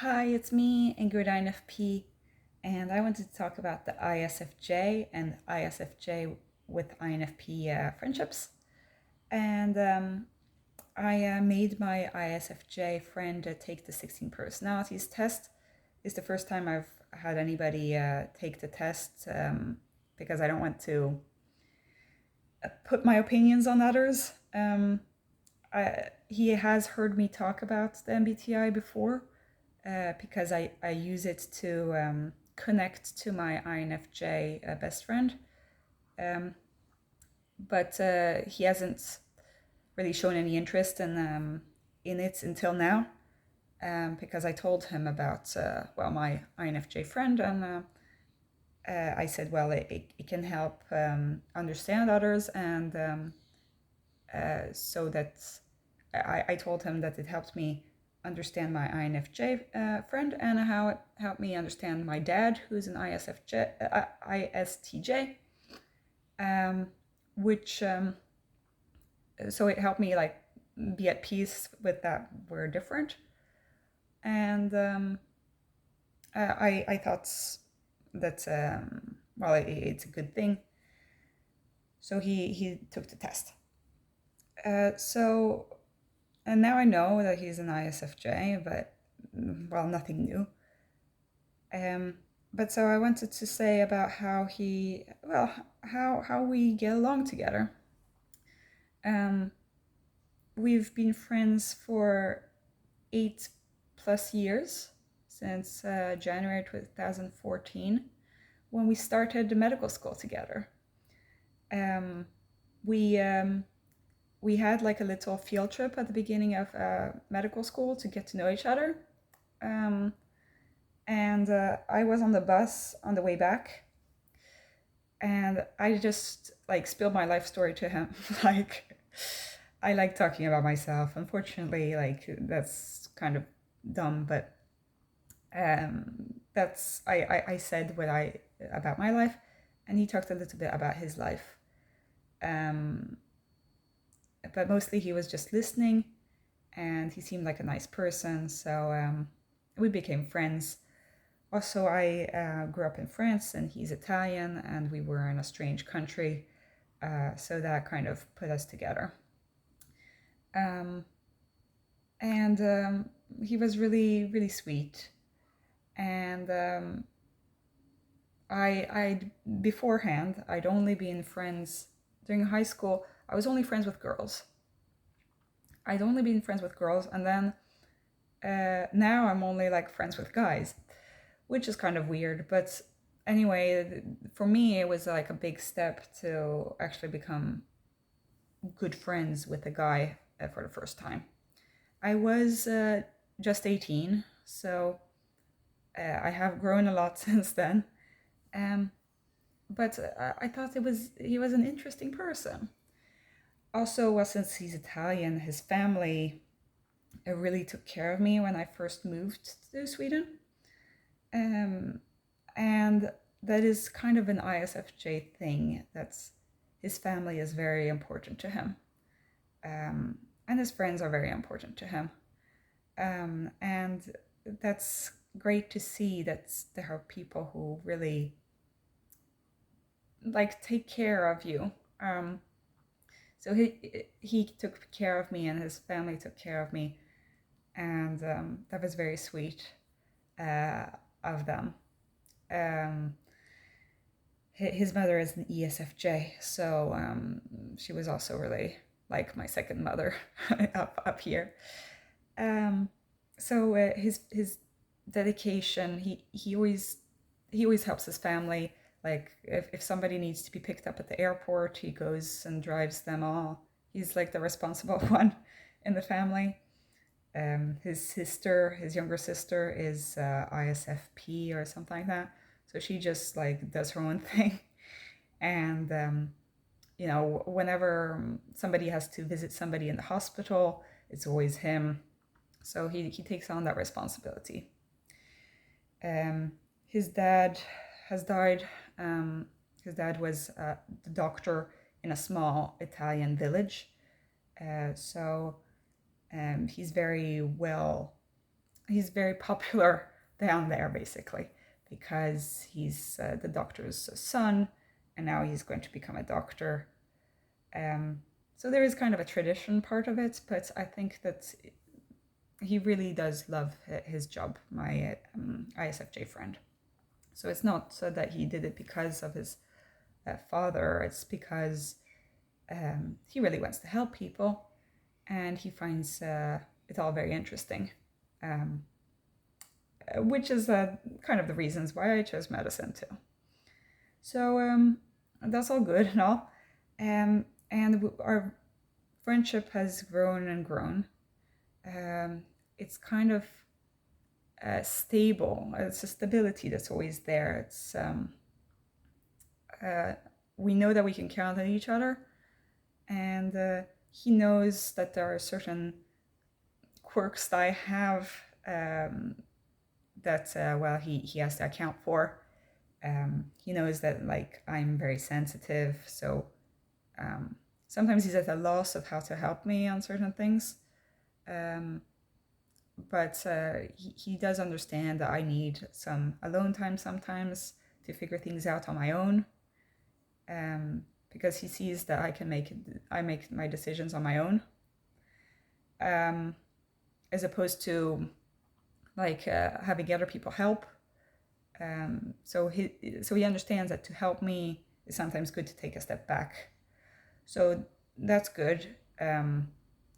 Hi, it's me, Ingrid INFP, and I wanted to talk about the ISFJ and ISFJ with INFP friendships. And I made my ISFJ friend take the 16 personalities test. It's the first time I've had anybody take the test because I don't want to put my opinions on others. He has heard me talk about the MBTI before, because I use it to connect to my INFJ best friend. Um, but he hasn't really shown any interest in it until now, because I told him about my INFJ friend, and I said, well, it can help understand others, and so that I told him that it helped me understand my INFJ friend, and how it helped me understand my dad, who's an ISTJ, um, which so it helped me like be at peace with that we're different, and I thought that it's a good thing. So he took the test. So and now I know that he's an ISFJ, but nothing new. Um, but so I wanted to say about how we get along together. Um, we've been friends for 8+ years, since January 2014, when we started the medical school together. Um, we um, we had like a little field trip at the beginning of medical school to get to know each other. Um, and I was on the bus on the way back, and I just like spilled my life story to him. Like, I like talking about myself. Unfortunately, like that's kind of dumb, but that's I said what I about my life, and he talked a little bit about his life. Um, but mostly he was just listening, and he seemed like a nice person, so we became friends. Also, I grew up in France, and he's Italian, and we were in a strange country, so that kind of put us together. Um, and he was really, really sweet. And I beforehand, I'd only been friends during high school. I was only friends with girls. I'd only been friends with girls, and then now I'm only like friends with guys, which is kind of weird. But anyway, for me, it was like a big step to actually become good friends with a guy for the first time. I was just 18, so I have grown a lot since then. Um, but I thought he was an interesting person. Also, since he's Italian, his family really took care of me when I first moved to Sweden. Um, and that is kind of an ISFJ thing. That's his family is very important to him, and his friends are very important to him. And that's great to see that there are people who really like take care of you. So he took care of me, and his family took care of me, and that was very sweet uh, of them. Um, his mother is an ESFJ, so she was also really like my second mother up here. Um, so his dedication, he always helps his family. Like if somebody needs to be picked up at the airport, he goes and drives them all. He's like the responsible one in the family. His younger sister is ISFP or something like that. So she just like does her own thing. And whenever somebody has to visit somebody in the hospital, it's always him. So he takes on that responsibility. Um, his dad has died. His dad was the doctor in a small Italian village. So he's very well he's very popular down there, basically, because he's the doctor's son, and now he's going to become a doctor. So there is kind of a tradition part of it, but I think that he really does love his job, my ISFJ friend. So it's not so that he did it because of his father, it's because he really wants to help people, and he finds it all very interesting, which is kind of the reasons why I chose medicine too. So that's all good and all. And our friendship has grown and grown. It's kind of stable. It's a stability that's always there. It's we know that we can count on each other, and he knows that there are certain quirks that I have that well, he has to account for. He knows that like I'm very sensitive, so sometimes he's at a loss of how to help me on certain things. But he does understand that I need some alone time sometimes to figure things out on my own, because he sees that I make my decisions on my own, as opposed to like having other people help. So he understands that to help me is sometimes good to take a step back. So that's good.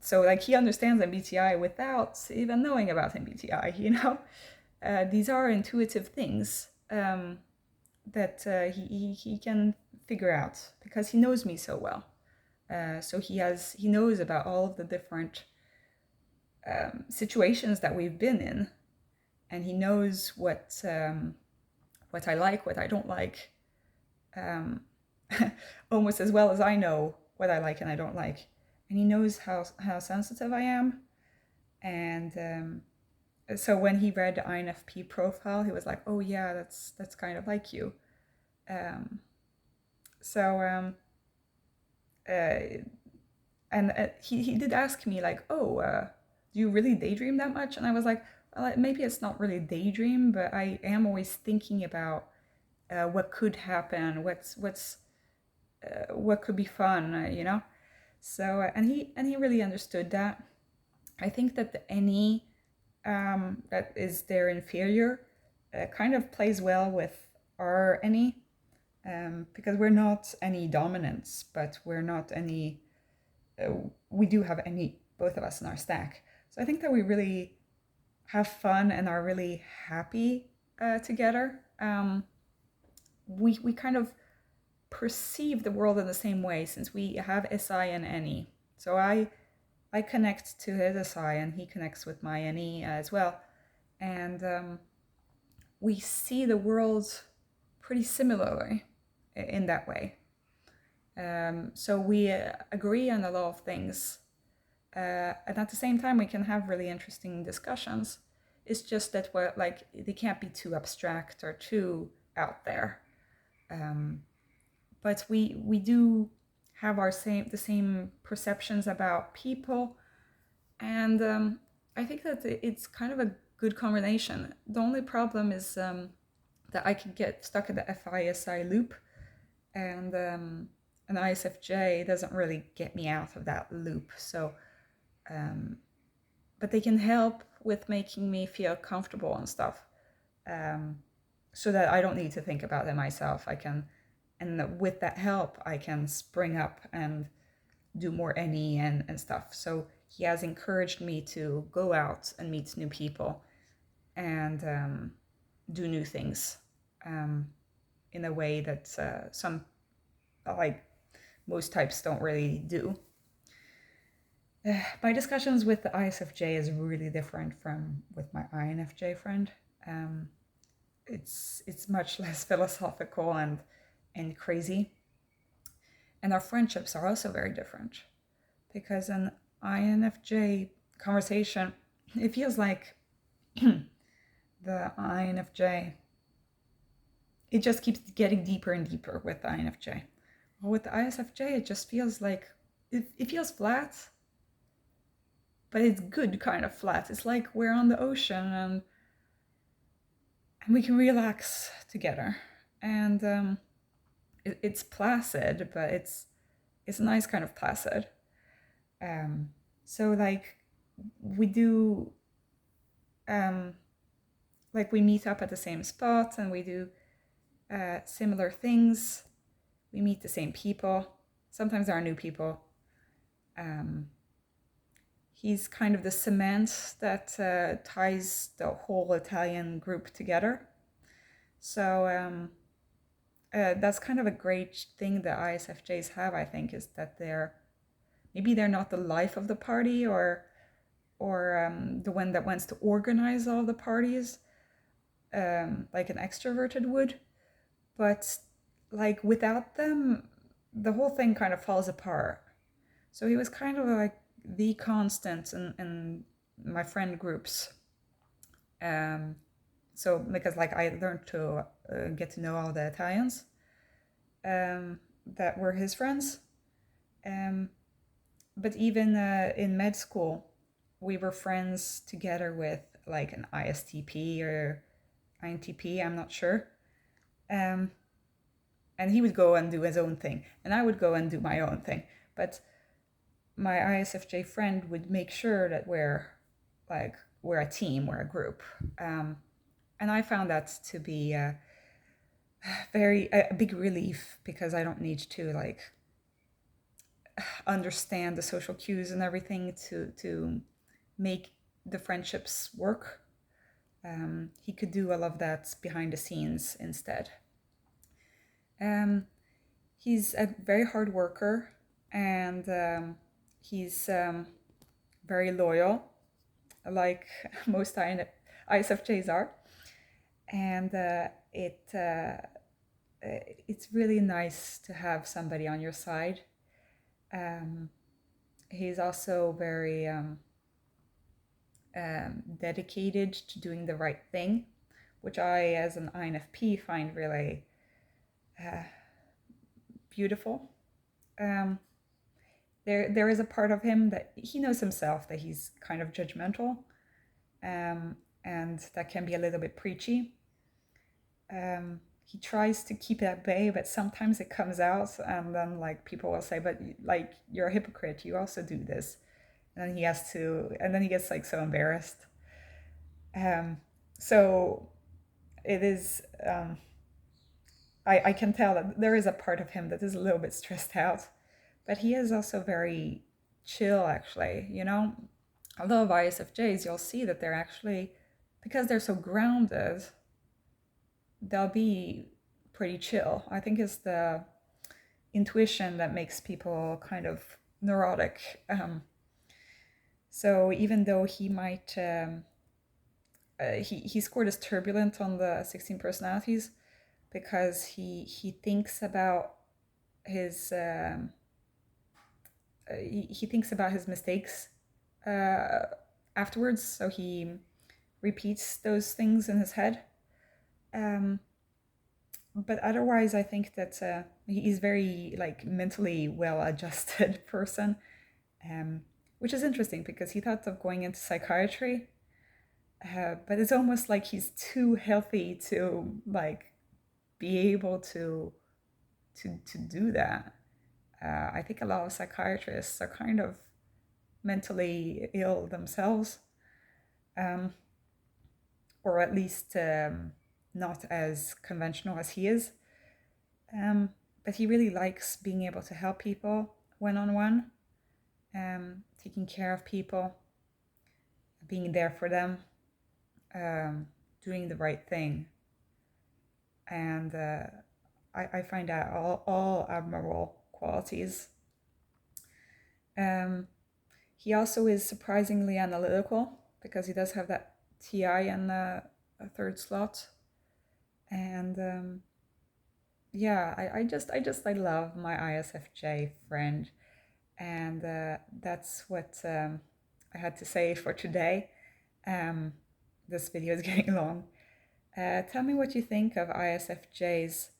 So like he understands MBTI without even knowing about MBTI, you know? These are intuitive things that he can figure out because he knows me so well. So he knows about all of the different situations that we've been in, and he knows what I like, what I don't like, almost as well as I know what I like and I don't like. And he knows how sensitive I am. And so when he read the INFP profile, he was like, "Oh yeah, that's kind of like you." And he did ask me like, "Oh, do you really daydream that much?" And I was like, well, maybe it's not really daydream, but I am always thinking about what could happen, what could be fun, you know. So and he really understood that. I think that the NE that is their inferior kind of plays well with our NE, because we're not any dominants, but we're not any. We do have NE, both of us in our stack. So I think that we really have fun and are really happy together. We kind of perceive the world in the same way since we have SI and NE. So I connect to his SI and he connects with my NE as well. And we see the world pretty similarly in that way. So we agree on a lot of things. And at the same time, we can have really interesting discussions. It's just that they can't be too abstract or too out there. But we do have the same perceptions about people, and I think that it's kind of a good combination. The only problem is that I can get stuck in the FISI loop, and an ISFJ doesn't really get me out of that loop. So, but they can help with making me feel comfortable and stuff, so that I don't need to think about it myself. And with that help, I can spring up and do more NE and stuff. So he has encouraged me to go out and meet new people and do new things in a way that some, like most types, don't really do. My discussions with the ISFJ is really different from with my INFJ friend. It's much less philosophical and crazy. And our friendships are also very different, because an INFJ conversation, it feels like the INFJ, it just keeps getting deeper and deeper with the INFJ. Well, with the ISFJ, it just feels like, it feels flat, but it's good kind of flat. It's like we're on the ocean and we can relax together. And it's placid, but it's a nice kind of placid. So like we do, like we meet up at the same spot and we do similar things. We meet the same people. Sometimes there are new people. He's kind of the cement that ties the whole Italian group together. So that's kind of a great thing that ISFJs have, I think, is that maybe they're not the life of the party or the one that wants to organize all the parties, like an extroverted would. But like without them, the whole thing kind of falls apart. So he was kind of like the constant in my friend groups. So because like I learned to get to know all the Italians that were his friends. But even in med school, we were friends together with like an ISTP or INTP, I'm not sure. And he would go and do his own thing, and I would go and do my own thing. But my ISFJ friend would make sure that we're a team, we're a group. And I found that to be a big relief, because I don't need to like understand the social cues and everything to make the friendships work. He could do all of that behind the scenes instead. He's a very hard worker, and he's very loyal, like most ISFJs are. And it's really nice to have somebody on your side. He's also very dedicated to doing the right thing, which I, as an INFP, find really beautiful. There is a part of him that he knows himself that he's kind of judgmental, and that can be a little bit preachy. He tries to keep it at bay, but sometimes it comes out, and then like people will say, "But like you're a hypocrite. You also do this," and then he gets like so embarrassed. So it is. I can tell that there is a part of him that is a little bit stressed out, but he is also very chill, actually. You know, a lot of ISFJs, you'll see that they're actually, because they're so grounded, they'll be pretty chill. I think it's the intuition that makes people kind of neurotic. So even though he might, he scored as turbulent on the 16 personalities, because he thinks about his he thinks about his mistakes afterwards, so he repeats those things in his head. But otherwise, I think that he's very like mentally well-adjusted person, which is interesting because he thought of going into psychiatry, but it's almost like he's too healthy to like be able to do that. I think a lot of psychiatrists are kind of mentally ill themselves, or at least not as conventional as he is. But he really likes being able to help people one-on-one, taking care of people, being there for them, doing the right thing. And I find that all admirable qualities. He also is surprisingly analytical, because he does have that TI in the third slot. And yeah, I love my ISFJ friend. And that's what I had to say for today. This video is getting long. Tell me what you think of ISFJs.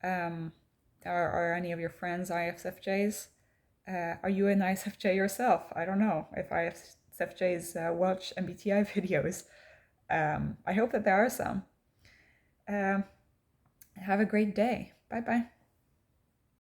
Are any of your friends ISFJs? Are you an ISFJ yourself? I don't know if ISFJs watch MBTI videos. I hope that there are some. Have a great day. Bye bye.